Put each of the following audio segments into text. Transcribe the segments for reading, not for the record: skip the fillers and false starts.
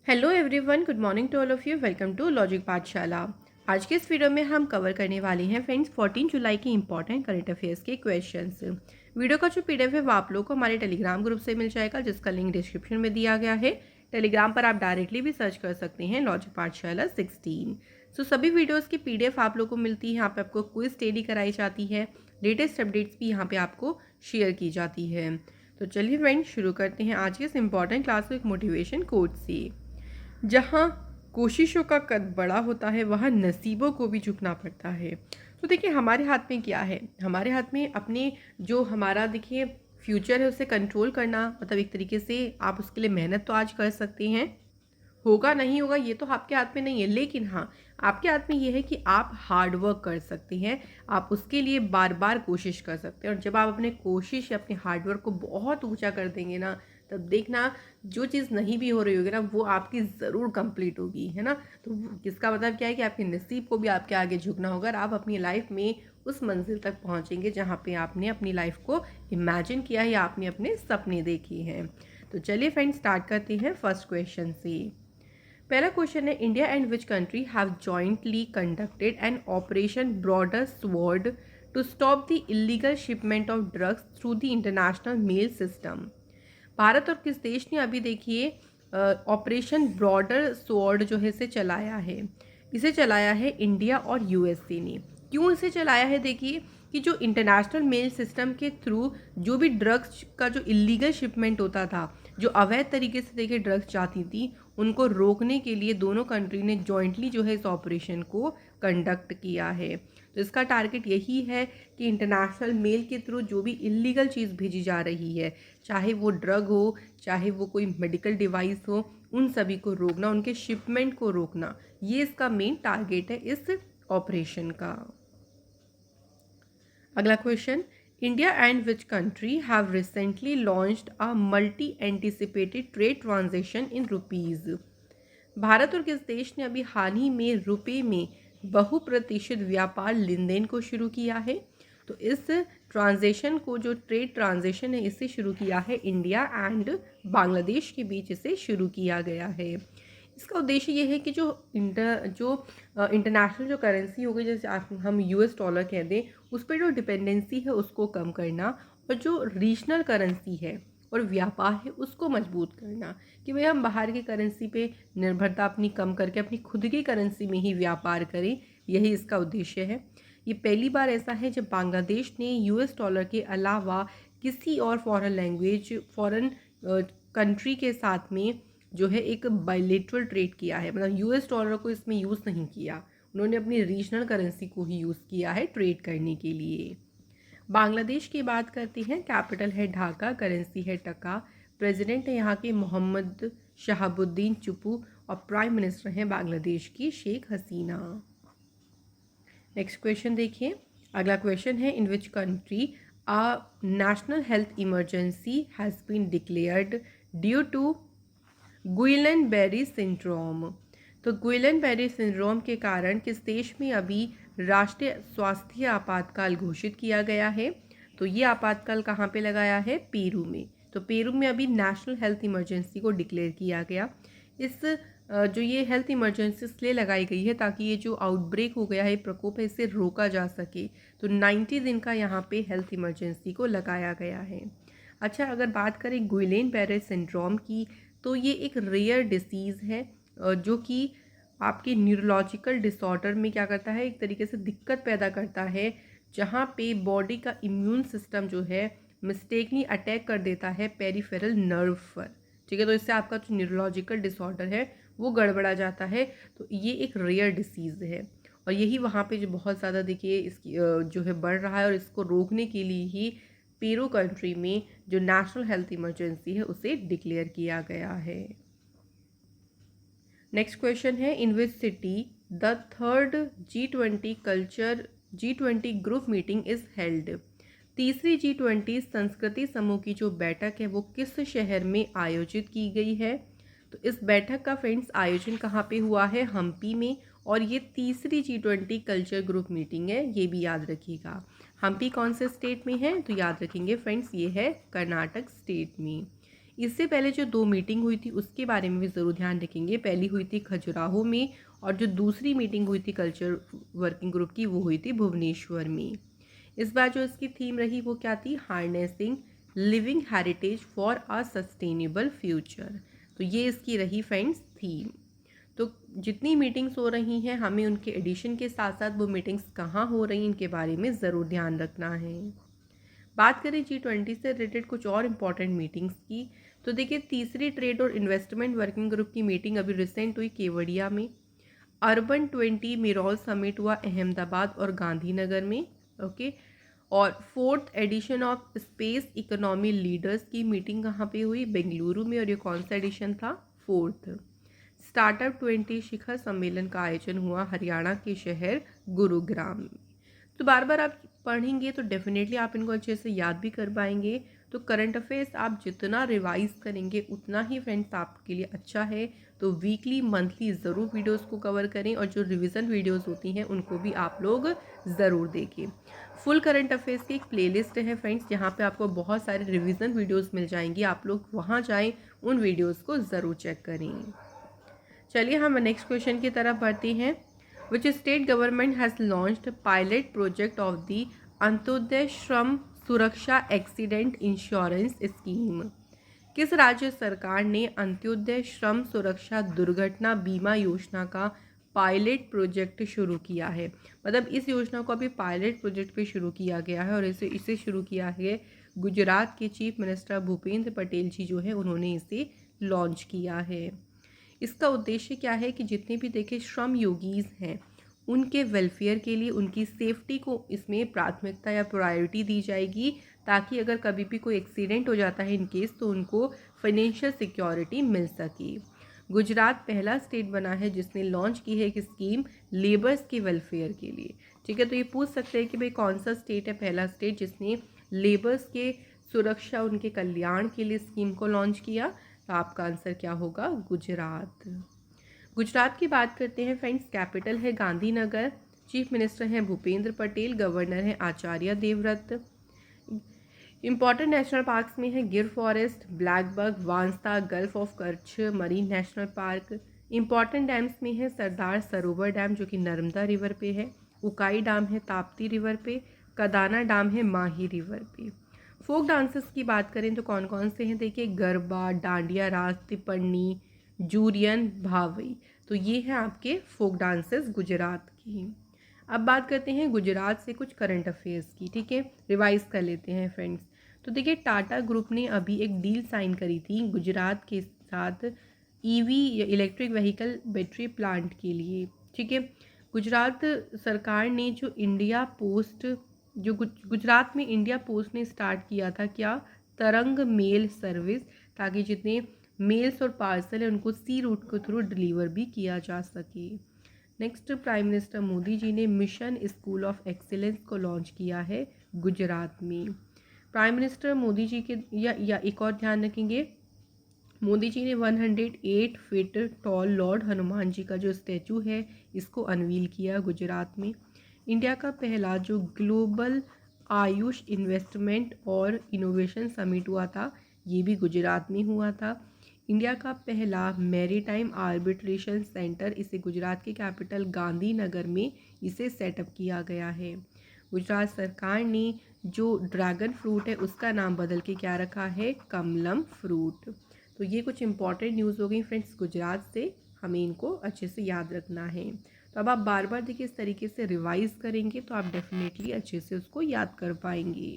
Hello everyone, good morning to all of you. Welcome to logic Pathshala. आज के इस video में हम कवर करने वाले हैं फ्रेंड्स 14 जुलाई के इंपॉर्टेंट करंट अफेयर्स के क्वेश्चंस। वीडियो का जो पीडीएफ है वो आप लोग को हमारे टेलीग्राम ग्रुप से मिल जाएगा, जिसका लिंक डिस्क्रिप्शन में दिया गया है। टेलीग्राम पर आप डायरेक्टली भी सर्च कर सकते हैं लॉजिक पाठशाला 16। सभी वीडियोज़ की पीडीएफ आप लोग को मिलती है। यहाँ पर आपको क्विज स्टडी कराई जाती है, लेटेस्ट अपडेट्स भी यहाँ पर आपको शेयर की जाती है। तो चलिए फ्रेंड्स, शुरू करते हैं आज के इस इंपॉर्टेंट क्लास को एक मोटिवेशन कोट से। जहाँ कोशिशों का कद बड़ा होता है वहाँ नसीबों को भी झुकना पड़ता है। तो देखिए, हमारे हाथ में क्या है? हमारे हाथ में अपने जो हमारा देखिए फ्यूचर है उसे कंट्रोल करना, मतलब एक तरीके से आप उसके लिए मेहनत तो आज कर सकते हैं। होगा नहीं होगा ये तो आपके हाथ में नहीं है, लेकिन हाँ, आपके हाथ में ये है कि आप हार्ड वर्क कर सकते हैं। आप उसके लिए बार बार कोशिश कर सकते हैं, और जब आप अपने कोशिश या अपने हार्ड वर्क को बहुत ऊंचा कर देंगे ना, तब देखना जो चीज़ नहीं भी हो रही होगी ना, वो आपकी ज़रूर कंप्लीट होगी, है ना। तो इसका मतलब क्या है कि आपके नसीब को भी आपके आगे झुकना होगा, और आप अपनी लाइफ में उस मंजिल तक पहुंचेंगे जहाँ पे आपने अपनी लाइफ को इमेजिन किया है या आपने अपने सपने देखे हैं। तो चलिए फ्रेंड्स, स्टार्ट करते हैं फर्स्ट क्वेश्चन से। पहला क्वेश्चन है, India and which country have jointly conducted an operation broader sword to stop the illegal shipment of drugs through the international mail system. Bharat और किस देश ने अभी देखिए ऑपरेशन ब्रॉडर स्वॉर्ड जो है इसे चलाया है? इसे चलाया है इंडिया और यूएसए ने। क्यों इसे चलाया है? देखिए कि जो इंटरनेशनल मेल सिस्टम के थ्रू जो भी ड्रग्स का जो इलीगल शिपमेंट होता था, जो अवैध तरीके से देखिए ड्रग्स जाती थी, उनको रोकने के लिए दोनों कंट्री ने जॉइंटली जो है इस ऑपरेशन को कंडक्ट किया है। तो इसका टारगेट यही है कि इंटरनेशनल मेल के थ्रू जो भी इलीगल चीज़ भेजी जा रही है, चाहे वो ड्रग हो, चाहे वो कोई मेडिकल डिवाइस हो, उन सभी को रोकना, उनके शिपमेंट को रोकना, ये इसका मेन टारगेट है इस ऑपरेशन का। अगला question, India and which country have recently launched a multi anticipated trade transaction in rupees. Bharat और किस देश ने अभी हाल ही में रुपए में बहुप्रतिशत व्यापार लेन देन को शुरू किया है? तो इस ट्रांजेक्शन को, जो ट्रेड ट्रांजेक्शन है, इसे शुरू किया है इंडिया एंड बांग्लादेश के बीच, इसे शुरू किया गया है। इसका उद्देश्य ये है कि जो इंटरनेशनल जो करेंसी हो गई, जैसे हम यूएस डॉलर कह दें, उस पर जो डिपेंडेंसी है उसको कम करना, और जो रीजनल करेंसी है और व्यापार है उसको मजबूत करना, कि भाई हम बाहर की करेंसी पे निर्भरता अपनी कम करके अपनी खुद की करेंसी में ही व्यापार करें। यही इसका उद्देश्य है। ये पहली बार ऐसा है जब बांग्लादेश ने यूएस डॉलर के अलावा किसी और फॉरेन कंट्री के साथ में जो है एक बायलेटरल ट्रेड किया है, मतलब यूएस डॉलर को इसमें यूज़ नहीं किया, उन्होंने अपनी रीजनल करेंसी को ही यूज़ किया है ट्रेड करने के लिए। बांग्लादेश की बात करते हैं। कैपिटल है ढाका, करेंसी है टका, प्रेसिडेंट है यहाँ के मोहम्मद शहाबुद्दीन चुपू, और प्राइम मिनिस्टर हैं बांग्लादेश की शेख हसीना। नेक्स्ट क्वेश्चन देखिए। अगला क्वेश्चन है, in which country a national health emergency has been declared due to Guillain Barre syndrome. तो गुइलन बेरी सिंड्रोम के कारण किस देश में अभी राष्ट्रीय स्वास्थ्य आपातकाल घोषित किया गया है? तो ये आपातकाल कहाँ पे लगाया है? पेरू में। तो पेरू में अभी नेशनल हेल्थ इमरजेंसी को डिक्लेयर किया गया। इस जो ये हेल्थ इमरजेंसी इसलिए लगाई गई है ताकि ये जो आउटब्रेक हो गया है, प्रकोप है, इसे रोका जा सके। तो 90 दिन का यहाँ पे हेल्थ इमरजेंसी को लगाया गया है। अच्छा, अगर बात करें गुइलेन बेरे सिंड्रोम की, तो ये एक रेयर डिसीज़ है जो कि आपके न्यूरोलॉजिकल डिसऑर्डर में क्या करता है, एक तरीके से दिक्कत पैदा करता है, जहाँ पे बॉडी का इम्यून सिस्टम जो है मिस्टेकली अटैक कर देता है पेरिफेरल नर्व पर। ठीक है, तो इससे आपका जो न्यूरोलॉजिकल डिसऑर्डर है वो गड़बड़ा जाता है। तो ये एक रेयर डिसीज़ है, और यही वहाँ पे जो बहुत ज़्यादा देखिए इसकी जो है बढ़ रहा है, और इसको रोकने के लिए ही पेरू कंट्री में जो नेशनल हेल्थ इमरजेंसी है उसे डिक्लेयर किया गया है। नेक्स्ट क्वेश्चन है, in which city the third G20 group meeting is held. तीसरी G20 संस्कृति समूह की जो बैठक है वो किस शहर में आयोजित की गई है? तो इस बैठक का फ्रेंड्स आयोजन कहाँ पे हुआ है? हम्पी में। और ये तीसरी G20 कल्चर ग्रुप मीटिंग है, ये भी याद रखिएगा। हम्पी कौन से स्टेट में है? तो याद रखेंगे फ्रेंड्स, ये है कर्नाटक स्टेट में। इससे पहले जो 2 मीटिंग हुई थी उसके बारे में भी ज़रूर ध्यान रखेंगे। पहली हुई थी खजुराहो में और जो दूसरी मीटिंग हुई थी कल्चर वर्किंग ग्रुप की वो हुई थी भुवनेश्वर में। इस बार जो इसकी थीम रही वो क्या थी, harnessing living heritage for a sustainable future. तो ये इसकी रही फ्रेंड्स थीम। तो जितनी मीटिंग्स हो रही हैं हमें उनके एडिशन के साथ साथ वो मीटिंग्स कहाँ हो रही हैं इनके बारे में ज़रूर ध्यान रखना है। बात करें G20 से रिलेटेड कुछ और इम्पॉर्टेंट मीटिंग्स की, तो देखिए तीसरी ट्रेड और इन्वेस्टमेंट वर्किंग ग्रुप की मीटिंग अभी रिसेंट हुई केवड़िया में। अर्बन 20 मिरौल समिट हुआ अहमदाबाद और गांधीनगर में। ओके। और fourth edition of space economy leaders की मीटिंग कहाँ पे हुई, बेंगलुरु में। और ये कौन सा एडिशन था, फोर्थ। स्टार्टअप 20 शिखर सम्मेलन का आयोजन हुआ हरियाणा के शहर गुरुग्राम में। तो बार बार आप पढ़ेंगे तो डेफिनेटली आप इनको अच्छे से याद भी कर पाएंगे। तो करंट अफेयर्स आप जितना रिवाइज करेंगे उतना ही फ्रेंड्स आपके लिए अच्छा है। तो वीकली मंथली ज़रूर वीडियोस को कवर करें और जो रिवीजन वीडियोस होती हैं उनको भी आप लोग ज़रूर देखें। फुल करंट अफेयर्स की एक प्लेलिस्ट है फ्रेंड्स जहाँ पे आपको बहुत सारे रिवीजन वीडियोस मिल जाएंगी, आप लोग वहाँ जाएं, उन वीडियोस को ज़रूर चेक करें। चलिए हम नेक्स्ट क्वेश्चन की तरफ बढ़ते हैं। Which state government has launched pilot project of the Antyodaya श्रम सुरक्षा एक्सीडेंट इंश्योरेंस स्कीम। किस राज्य सरकार ने अंत्योदय श्रम सुरक्षा दुर्घटना बीमा योजना का पायलट प्रोजेक्ट शुरू किया है। मतलब इस योजना को अभी पायलट प्रोजेक्ट पे शुरू किया गया है और इसे शुरू किया है गुजरात के चीफ मिनिस्टर भूपेंद्र पटेल जी जो है उन्होंने इसे लॉन्च किया है। इसका उद्देश्य क्या है कि जितने भी देखिए श्रम योगीज हैं उनके वेलफेयर के लिए उनकी सेफ्टी को इसमें प्राथमिकता या प्रायोरिटी दी जाएगी, ताकि अगर कभी भी कोई एक्सीडेंट हो जाता है इन केस तो उनको फाइनेंशियल सिक्योरिटी मिल सके। गुजरात पहला स्टेट बना है जिसने लॉन्च की है एक स्कीम लेबर्स के वेलफेयर के लिए। ठीक है, तो ये पूछ सकते हैं कि भाई कौन सा स्टेट है पहला स्टेट जिसने लेबर्स के सुरक्षा उनके कल्याण के लिए स्कीम को लॉन्च किया। तो आपका आंसर क्या होगा, गुजरात। गुजरात की बात करते हैं फ्रेंड्स। कैपिटल है गांधीनगर, चीफ मिनिस्टर हैं भूपेंद्र पटेल, गवर्नर हैं Acharya Devvrat. Important national parks में है गिर forest, blackbuck, Vansda, gulf of Kutch marine national park. Important dams में है सरदार सरोवर डैम जो कि नर्मदा रिवर पे है, उकाई डैम है ताप्ती रिवर पे, कदाना डैम है माही रिवर पे। फोक डांसेस की बात करें तो कौन कौन से हैं, देखिए गरबा, डांडिया रास, तिपन्नी, जूरियन, भावई। तो ये हैं आपके फोक डांसेस गुजरात की। अब बात करते हैं गुजरात से कुछ करंट अफेयर्स की। ठीक है, रिवाइज कर लेते हैं फ्रेंड्स। तो देखिए टाटा ग्रुप ने अभी एक डील साइन करी थी गुजरात के साथ EV electric vehicle battery plant के लिए। ठीक है, गुजरात सरकार ने जो इंडिया पोस्ट जो गुजरात में इंडिया पोस्ट ने स्टार्ट किया था क्या, तरंग मेल सर्विस, ताकि जितने मेल्स और पार्सल है उनको सी रूट के थ्रू डिलीवर भी किया जा सके। Next, prime minister Modi ji ने मिशन स्कूल ऑफ एक्सीलेंस को लॉन्च किया है गुजरात में। प्राइम मिनिस्टर मोदी जी के या एक और ध्यान रखेंगे, मोदी जी ने 108 feet tall Lord Hanuman ji का जो स्टैचू है इसको अनवील किया गुजरात में। इंडिया का पहला जो ग्लोबल आयुष इन्वेस्टमेंट और इनोवेशन समिट हुआ था ये भी गुजरात में हुआ था। इंडिया का पहला मैरीटाइम आर्बिट्रेशन सेंटर इसे गुजरात के कैपिटल गांधीनगर में इसे सेटअप किया गया है। गुजरात सरकार ने जो ड्रैगन फ्रूट है उसका नाम बदल के क्या रखा है, कमलम फ्रूट। तो ये कुछ इंपॉर्टेंट न्यूज़ हो गई फ्रेंड्स गुजरात से, हमें इनको अच्छे से याद रखना है। तो अब आप बार बार देखिए इस तरीके से रिवाइज करेंगे तो आप डेफिनेटली अच्छे से उसको याद कर पाएंगे।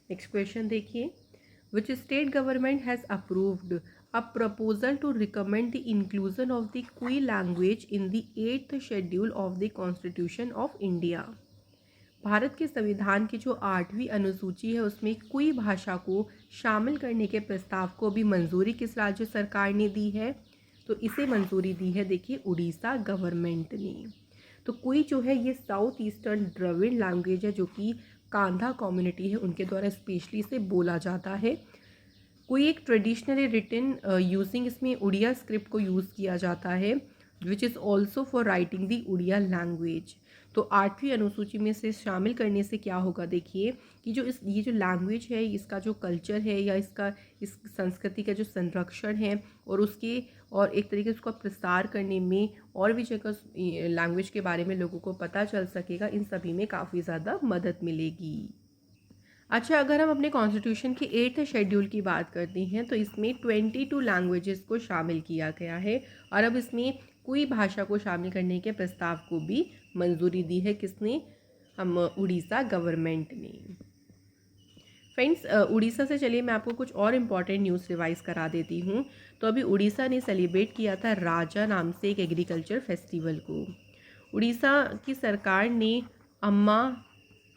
नेक्स्ट क्वेश्चन देखिए, which state government has approved a proposal to recommend the inclusion of the Kui language in the 8th schedule of the Constitution of India। Bharat के संविधान की जो 8वीं अनुसूची है उसमें कुई भाषा को शामिल करने के प्रस्ताव को भी मंजूरी किस राज्य सरकार ने दी है, तो इसे मंजूरी दी है देखिए उड़ीसा गवर्नमेंट ने। तो कुई जो है ये साउथ ईस्टर्न द्रविड़ लैंग्वेज है जो कि कांधा कम्युनिटी है उनके द्वारा स्पेशली से बोला जाता है। कोई एक ट्रेडिशनली रिटन यूजिंग इसमें उड़िया स्क्रिप्ट को यूज़ किया जाता है which is also for writing the Odia language. तो 8वीं अनुसूची में से शामिल करने से क्या होगा, देखिए कि ये जो लैंग्वेज है, इसका जो कल्चर है या इस संस्कृति का जो संरक्षण है और एक तरीके से उसका प्रसार करने में और भी जगह लैंग्वेज के बारे में लोगों को पता चल सकेगा, इन सभी में काफ़ी ज़्यादा मदद मिलेगी। अच्छा, अगर हम अपने कॉन्स्टिट्यूशन के 8th शेड्यूल की बात करते हैं तो इसमें 22 लैंग्वेजेस को शामिल किया गया है और अब इसमें कोई भाषा को शामिल करने के प्रस्ताव को भी मंजूरी दी है। किसने? हम उड़ीसा गवर्नमेंट ने। फ्रेंड्स, उड़ीसा से चलिए मैं आपको कुछ और इम्पॉर्टेंट न्यूज़ रिवाइज करा देती हूँ। तो अभी उड़ीसा ने सेलिब्रेट किया था राजा नाम से एक एग्रीकल्चर फेस्टिवल को। उड़ीसा की सरकार ने अम्मा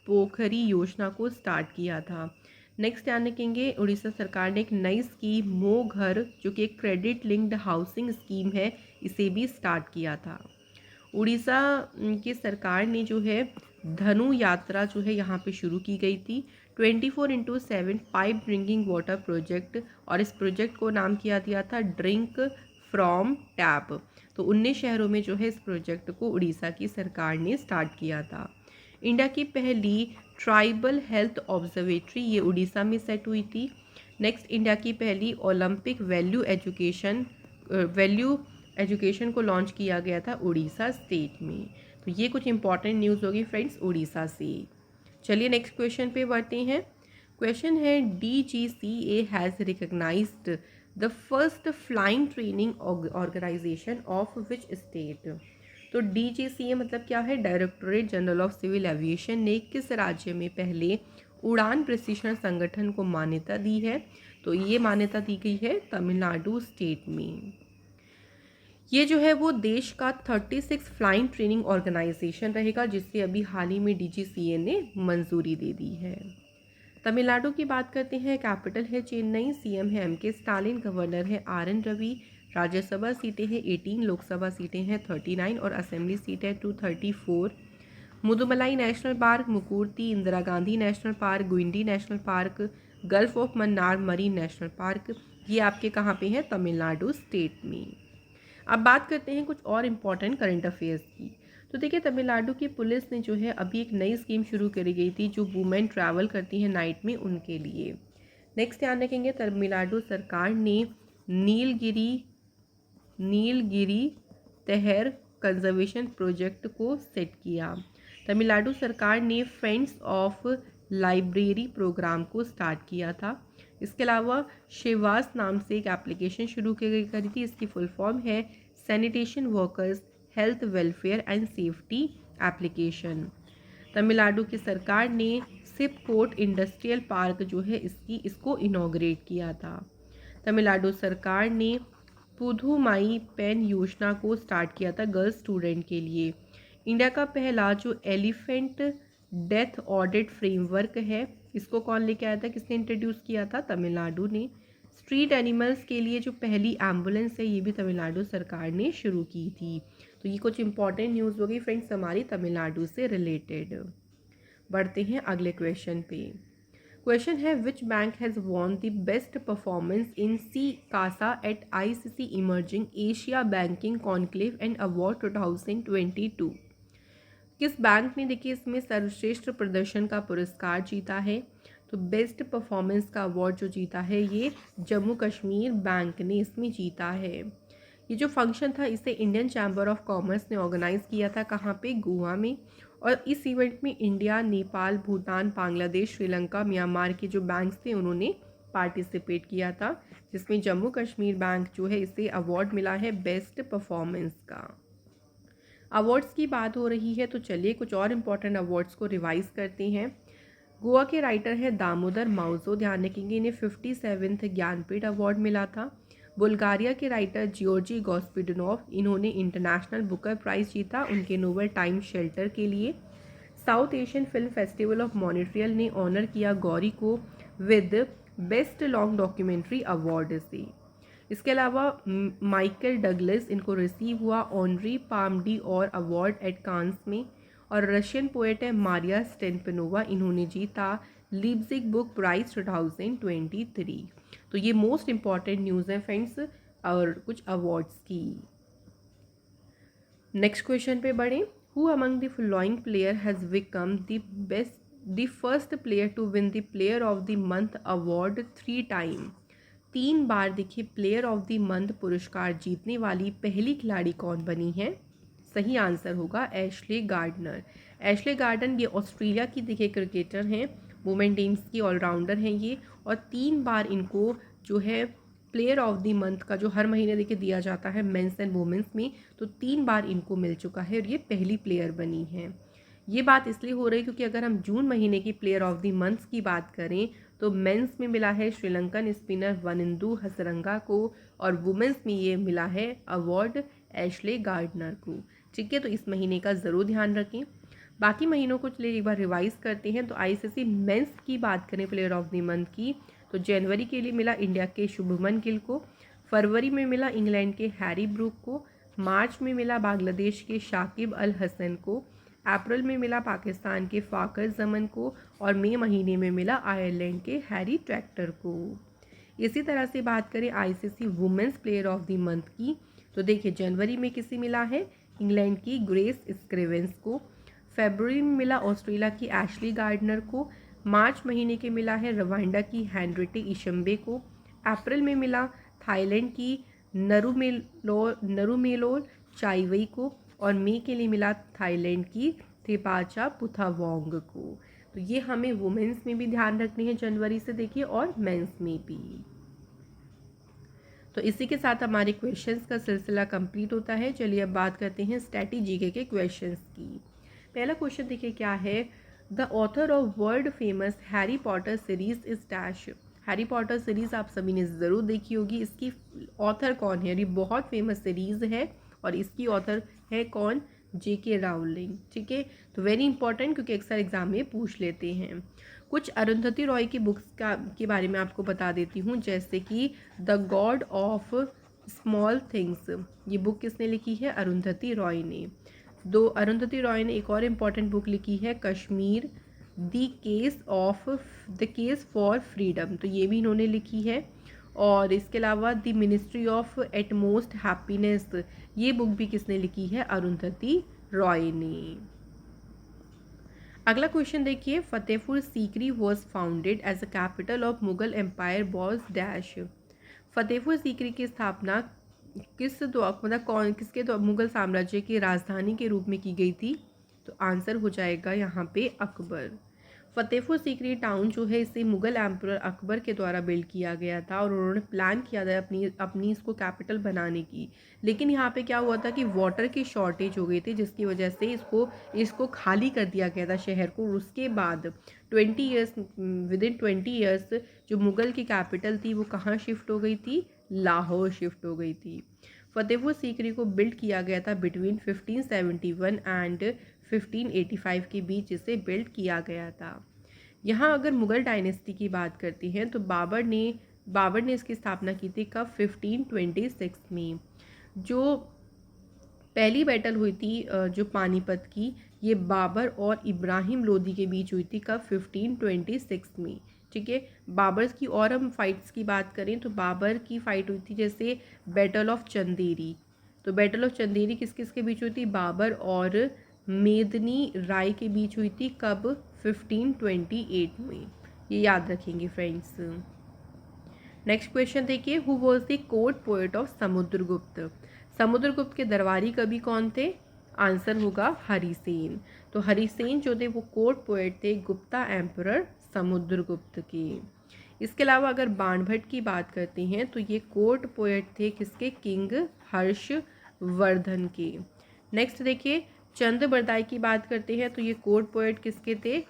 पोखरी योजना को स्टार्ट किया था। नेक्स्ट ध्यान रखेंगे, उड़ीसा सरकार ने एक नई स्कीम मो घर, जो कि एक क्रेडिट लिंक्ड हाउसिंग स्कीम है, इसे भी स्टार्ट किया था। उड़ीसा की सरकार ने जो है धनु यात्रा जो है यहाँ पे शुरू की गई थी, 24/7 पाइप ड्रिंकिंग वाटर प्रोजेक्ट, और इस प्रोजेक्ट को नाम किया दिया था ड्रिंक फ्रॉम टैप। तो 19 शहरों में जो है इस प्रोजेक्ट को उड़ीसा की सरकार ने स्टार्ट किया था। इंडिया की पहली ट्राइबल हेल्थ ऑब्जर्वेटरी ये उड़ीसा में सेट हुई थी। नेक्स्ट, इंडिया की पहली ओलंपिक वैल्यू एजुकेशन को लॉन्च किया गया था उड़ीसा स्टेट में। तो ये कुछ इंपॉर्टेंट न्यूज़ होगी फ्रेंड्स उड़ीसा से। चलिए नेक्स्ट क्वेश्चन पे बढ़ते हैं। क्वेश्चन है, DGCA has recognized the first flying training organization of which state. तो DGCA मतलब क्या है? Directorate general of civil aviation ने किस राज्य में पहले उड़ान प्रशिक्षण संगठन को मान्यता दी है? तो ये मान्यता दी गई है तमिलनाडु स्टेट में। ये जो है वो देश का 36 फ्लाइंग ट्रेनिंग ऑर्गेनाइजेशन रहेगा, जिससे अभी हाल ही में DGCA ने मंजूरी दे दी है। तमिलनाडु की बात करते हैं। कैपिटल है चेन्नई, CM है MK स्टालिन, गवर्नर है RN रवि, राज्यसभा सीटें हैं 18, लोकसभा सीटें हैं 39 और असेंबली सीट है 234। Mudumalai national park, Mukurthi Indira Gandhi national park, Guindy national park, gulf of Mannar marine national park, ये आपके कहाँ पे हैं? तमिलनाडु स्टेट में। अब बात करते हैं कुछ और इम्पॉर्टेंट करंट अफेयर्स की। तो देखिए, तमिलनाडु की पुलिस ने जो है अभी एक नई स्कीम शुरू करी गई थी, जो वुमेन ट्रैवल करती हैं नाइट में उनके लिए। नेक्स्ट ध्यान रखेंगे, तमिलनाडु सरकार ने नीलगिरी तहर कंजर्वेशन प्रोजेक्ट को सेट किया। तमिलनाडु सरकार ने फ्रेंड्स ऑफ लाइब्रेरी प्रोग्राम को स्टार्ट किया था। इसके अलावा शेवास नाम से एक एप्लीकेशन शुरू करी थी, इसकी फुल फॉर्म है sanitation workers health welfare and safety application. Tamil Nadu की सरकार ने सिपकोट इंडस्ट्रियल पार्क जो है इसको इनॉग्रेट किया था। तमिलनाडु सरकार ने पुधुमाई पेन योजना को स्टार्ट किया था गर्ल्स स्टूडेंट के लिए। इंडिया का पहला जो एलिफेंट डेथ ऑडिट फ्रेमवर्क है, इसको कौन लेके आया था? किसने इंट्रोड्यूस किया था? तमिलनाडु ने। स्ट्रीट एनिमल्स के लिए जो पहली एम्बुलेंस है, ये भी तमिलनाडु सरकार ने शुरू की थी। तो ये कुछ इंपॉर्टेंट न्यूज़ होगी फ्रेंड्स हमारी तमिलनाडु से रिलेटेड। बढ़ते हैं अगले क्वेश्चन पे। क्वेश्चन है, which bank has won the best performance in C CASA at ICC emerging Asia banking conclave and award 2022। किस बैंक ने देखिए इसमें सर्वश्रेष्ठ प्रदर्शन का पुरस्कार जीता है? तो बेस्ट परफॉर्मेंस का अवार्ड जो जीता है ये जम्मू कश्मीर बैंक ने इसमें जीता है। ये जो फंक्शन था इसे इंडियन चैम्बर ऑफ कॉमर्स ने ऑर्गेनाइज़ किया था, कहाँ पे? गोवा में। और इस इवेंट में इंडिया, नेपाल, भूटान, बांग्लादेश, श्रीलंका, म्यांमार के जो बैंक्स थे उन्होंने पार्टिसिपेट किया था, जिसमें जम्मू कश्मीर बैंक जो है इसे अवार्ड मिला है बेस्ट परफॉर्मेंस का। अवार्ड्स की बात हो रही है तो चलिए कुछ और इम्पॉर्टेंट अवार्ड्स को रिवाइज करते हैं। गोवा के राइटर हैं दामोदर माउजो, ध्यान रखेंगे इन्हें 57th ज्ञानपीठ अवार्ड मिला था। बुल्गारिया के राइटर जियोर्जी गॉस्पिडनोव, इन्होंने इंटरनेशनल बुकर प्राइज़ जीता उनके नोवेल टाइम शेल्टर के लिए। South Asian film festival of Montreal ने ऑनर किया गौरी को with best long documentary award से। इसके अलावा माइकल डगलस, इनको रिसीव हुआ ऑनरी पाम डी और अवार्ड एट कांस में। और रशियन पोएट है मारिया स्टेनपेनोवा, इन्होंने जीता लीप्जिग बुक प्राइज 2023। तो ये मोस्ट इम्पॉर्टेंट न्यूज़ है फ्रेंड्स और कुछ अवार्ड्स की। नेक्स्ट क्वेश्चन पे बढ़ें। Who among the following player has become the first player to win the player of the month award 3 time. 3 बार देखिए प्लेयर ऑफ द मंथ पुरस्कार जीतने वाली पहली खिलाड़ी कौन बनी है? सही आंसर होगा एशले गार्डनर। एशले गार्डन ये ऑस्ट्रेलिया की देखिए क्रिकेटर हैं, वुमेन टीम्स की ऑलराउंडर हैं ये, और 3 बार इनको जो है प्लेयर ऑफ द मंथ का जो हर महीने देखिए दिया जाता है मेंस एंड वुमेंस में, तो 3 बार इनको मिल चुका है और ये पहली प्लेयर बनी है। ये बात इसलिए हो रही है क्योंकि अगर हम जून महीने की प्लेयर ऑफ द मंथ्स की बात करें तो मेंस में मिला है श्रीलंकन स्पिनर वनिंदु हसरंगा को, और वुमेंस में ये मिला है अवार्ड एशले गार्डनर को। ठीक है, तो इस महीने का ज़रूर ध्यान रखें। बाकी महीनों को चलिए एक बार रिवाइज करते हैं। तो आईसीसी मेंस की बात करें प्लेयर ऑफ द मंथ की, तो जनवरी के लिए मिला इंडिया के शुभमन गिल को, फरवरी में मिला इंग्लैंड के हैरी ब्रूक को, मार्च में मिला बांग्लादेश के शाकिब अल हसन को, अप्रैल में मिला पाकिस्तान के फ़ाकर जमन को, और मई महीने में मिला आयरलैंड के हैरी ट्रैक्टर को। इसी तरह से बात करें ICC women's player of the month की, तो देखिए जनवरी में किसे मिला है? इंग्लैंड की ग्रेस स्क्रेवेंस को, फरवरी में मिला ऑस्ट्रेलिया की एशली गार्डनर को, मार्च महीने के मिला है रवांडा की हैंड्रिटे इशम्बे को, अप्रैल में मिला थाईलैंड की नरुमेलोर चाइवई को, और मई के लिए मिला थाईलैंड की थेपाचा पुथावोंग को। तो ये हमें वुमेन्स में भी ध्यान रखनी है जनवरी से देखिए, और मेंस में भी। तो इसी के साथ हमारे क्वेश्चंस का सिलसिला कंप्लीट होता है। चलिए अब बात करते हैं स्ट्रैटेजी के क्वेश्चंस की। पहला क्वेश्चन देखिए क्या है? The author of world famous Harry Potter series is dash. Harry Potter series आप सभी ने ज़रूर देखी होगी, इसकी ऑथर कौन है? ये बहुत फेमस सीरीज है और इसकी ऑथर है कौन? जेके राउलिंग। ठीक है, तो वेरी इंपॉर्टेंट क्योंकि अक्सर एग्जाम में पूछ लेते हैं। कुछ अरुंधति रॉय की बुक्स के बारे में आपको बता देती हूँ, जैसे कि the God of small things, ये बुक किसने लिखी है? अरुंधति रॉय ने। अरुंधति रॉय ने एक और इम्पॉर्टेंट बुक लिखी है Kashmir the case for freedom, तो ये भी इन्होंने लिखी है। और इसके अलावा the ministry of utmost happiness, ये बुक भी किसने लिखी है? अरुंधति रॉय ने। अगला क्वेश्चन देखिए, Fatehpur Sikri was founded as a capital of Mughal empire was dash. Fatehpur Sikri की स्थापना किसके मुगल साम्राज्य की राजधानी के रूप में की गई थी? तो आंसर हो जाएगा यहाँ पे अकबर। फतेहपुर सीकरी टाउन जो है इसे मुगल एम्परर अकबर के द्वारा बिल्ड किया गया था, और उन्होंने प्लान किया था अपनी इसको कैपिटल बनाने की। लेकिन यहाँ पे क्या हुआ था कि वाटर की शॉर्टेज हो गई थी, जिसकी वजह से इसको खाली कर दिया गया था शहर को। उसके बाद विदिन 20 ईयर्स जो मुगल की कैपिटल थी वो कहाँ शिफ्ट हो गई थी? लाहौर शिफ्ट हो गई थी। फतेहपुर सीकरी को बिल्ड किया गया था बिटवीन 1571 एंड 1585 के बीच इसे बिल्ड किया गया था। यहाँ अगर मुग़ल डायनेस्टी की बात करती हैं तो बाबर ने इसकी स्थापना की थी कब? 1526 में। जो पहली बैटल हुई थी जो पानीपत की, ये बाबर और इब्राहिम लोदी के बीच हुई थी कब? 1526 में। ठीक है, बाबर की और हम फाइट्स की बात करें तो बाबर की फ़ाइट हुई थी जैसे बैटल ऑफ चंदेरी। तो बैटल ऑफ चंदेरी किस किस के बीच हुई थी? बाबर और मेदनी राय के बीच हुई थी कब? 1528 में। ये याद रखेंगे फ्रेंड्स। नेक्स्ट क्वेश्चन देखिए, who was the court poet of Samudragupta. Samudragupta के दरबारी कवि कौन थे? आंसर होगा हरिसेन। तो हरिसेन जो थे वो कोर्ट पोएट थे गुप्ता एम्परर समुद्रगुप्त के। इसके अलावा अगर बाणभट्ट की बात करते हैं तो ये कोर्ट पोएट थे किसके? किंग हर्षवर्धन के। नेक्स्ट देखिए, चंद्रबरदाई की बात करते हैं तो ये कोर्ट पोएट किसके थे?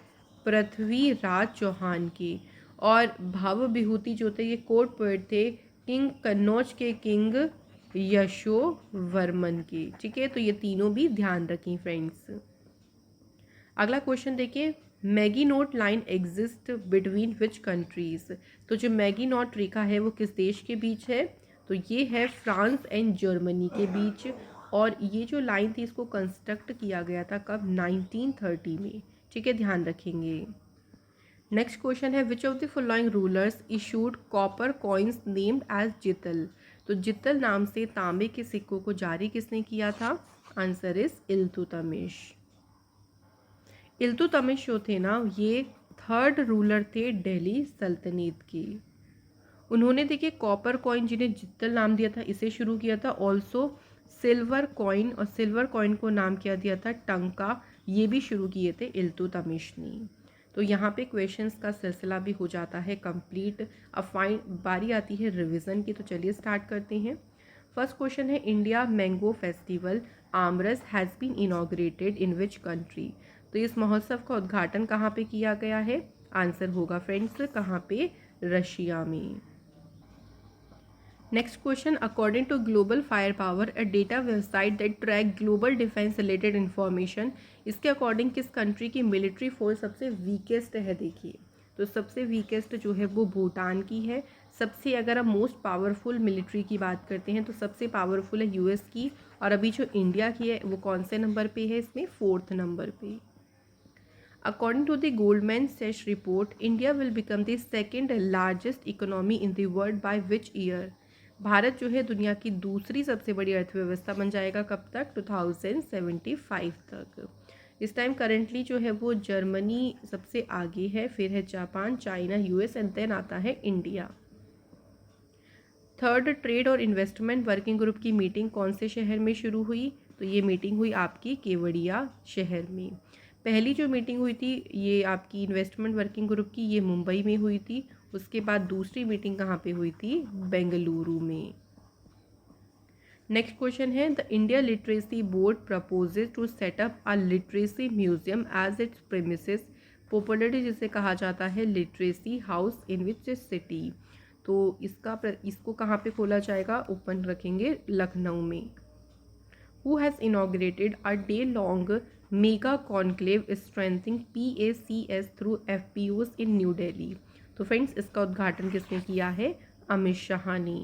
पृथ्वीराज चौहान के। और भाव विभूति जो थे ये कोर्ट पोएट थे किंग कन्नौज के किंग यशोवर्मन के। ठीक है, तो ये तीनों भी ध्यान रखें फ्रेंड्स। अगला क्वेश्चन देखिए, Maginot line exist between which countries. तो जो मैगीनोट रेखा है वो किस देश के बीच है? तो ये है फ्रांस एंड जर्मनी के बीच। और ये जो लाइन थी इसको कंस्ट्रक्ट किया गया था कब? 1930 में। ठीक है, ध्यान रखेंगे। नेक्स्ट क्वेश्चन है, which of the following rulers issued copper coins named as jital. तो जितल नाम से तांबे के सिक्कों को जारी किसने किया था? Answer is Iltutmish. इल्तुतमिश जो थे ना, ये थर्ड रूलर थे दिल्ली सल्तनत के। उन्होंने देखिए कॉपर कॉइन, जिन्हें जित्तल नाम दिया था, इसे शुरू किया था। ऑल्सो सिल्वर कॉइन, और सिल्वर कॉइन को नाम क्या दिया था, टंका, ये भी शुरू किए थे इल्तुतमिश ने। तो यहाँ पे क्वेश्चंस का सिलसिला भी हो जाता है कंप्लीट। अब फाइन बारी आती है रिवीजन की, तो चलिए स्टार्ट करते हैं। फर्स्ट क्वेश्चन है, India mango festival Aamras has been inaugurated in which country. तो इस महोत्सव का उद्घाटन कहाँ पे किया गया है? आंसर होगा फ्रेंड्स कहाँ पे, रशिया में। Next question, according to global fire power a data website that track global defense related information, इसके अकॉर्डिंग किस कंट्री की मिलिट्री फोर्स सबसे वीकेस्ट है? देखिए, तो सबसे वीकेस्ट जो है वो भूटान की है। सबसे अगर हम मोस्ट पावरफुल मिलिट्री की बात करते हैं तो सबसे पावरफुल है यूएस की, और अभी जो इंडिया की है वो कौन से नंबर पे है? इसमें 4th नंबर पे। According to the Goldman Sachs report, India will become the second largest economy in the world by which year? Bharat जो है दुनिया की दूसरी सबसे बड़ी अर्थव्यवस्था बन जाएगा कब तक? 2075 तक। इस टाइम करेंटली जो है वो जर्मनी सबसे आगे है, फिर है Japan, China, US and then आता है इंडिया। थर्ड ट्रेड और इन्वेस्टमेंट वर्किंग ग्रुप की मीटिंग कौन से शहर में शुरू हुई? तो ये मीटिंग हुई आपकी केवड़िया शहर में। पहली जो मीटिंग हुई थी ये आपकी इन्वेस्टमेंट वर्किंग ग्रुप की, ये मुंबई में हुई थी। उसके बाद दूसरी मीटिंग कहाँ पे हुई थी? बेंगलुरु में। नेक्स्ट क्वेश्चन है, the India literacy board proposes to setup a literacy museum as its premises, popularly जिसे कहा जाता है literacy house in which city. तो इसको कहाँ पे खोला जाएगा? ओपन रखेंगे लखनऊ में। Who has inaugurated a day-long mega conclave strengthening PACS through FPOs in New Delhi? तो फ्रेंड्स इसका उद्घाटन किसने किया है? अमित शाह ने।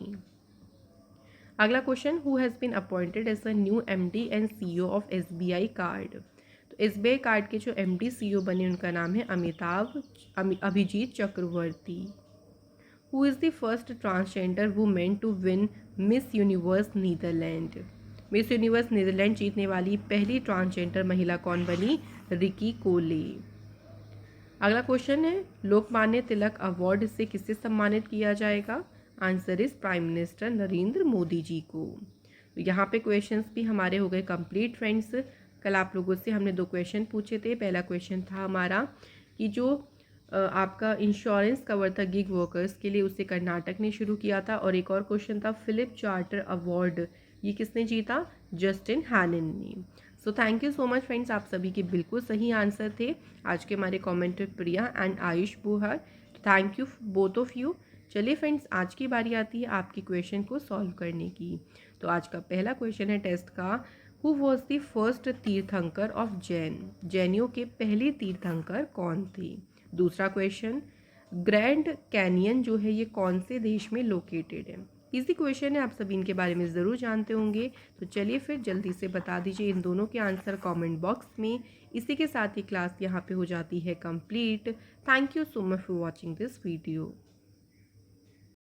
अगला question, who has been appointed as a new MD and CEO of SBI card. तो SBI कार्ड के जो MD CEO बने उनका नाम है Abhijit Chakraborty. Who is the first transgender women to win Miss Universe Netherlands. Miss Universe Netherlands जीतने वाली पहली ट्रांसजेंडर महिला कौन बनी? रिकी कोले। अगला क्वेश्चन है, लोकमान्य तिलक अवार्ड से किसे सम्मानित किया जाएगा? Answer is prime minister Narendra Modi ji को। तो यहाँ पे क्वेश्चंस भी हमारे हो गए कंप्लीट फ्रेंड्स। कल आप लोगों से हमने 2 क्वेश्चन पूछे थे। पहला क्वेश्चन था हमारा कि जो आपका इंश्योरेंस कवर था गिग वर्कर्स के लिए, उसे कर्नाटक ने शुरू किया था। और एक और क्वेश्चन था फिलिप चार्टर अवार्ड, ये किसने जीता? जस्टिन हैनन ने। So thank you so much friends, आप सभी के बिल्कुल सही आंसर थे। आज के हमारे commenter Priya and Ayush Buhar, thank you both of you. चलिए फ्रेंड्स, आज की बारी आती है आपकी क्वेश्चन को सॉल्व करने की। तो आज का पहला क्वेश्चन है टेस्ट का, हु वॉज द फर्स्ट तीर्थंकर ऑफ जैन। जैनियों के पहले तीर्थंकर कौन थे? दूसरा क्वेश्चन, ग्रैंड कैनियन जो है ये कौन से देश में लोकेटेड है? इसी क्वेश्चन है, आप सभी इनके बारे में ज़रूर जानते होंगे। तो चलिए फिर जल्दी से बता दीजिए इन दोनों के आंसर कमेंट बॉक्स में। इसी के साथ ही क्लास यहाँ पे हो जाती है complete. Thank you so much for watching this video.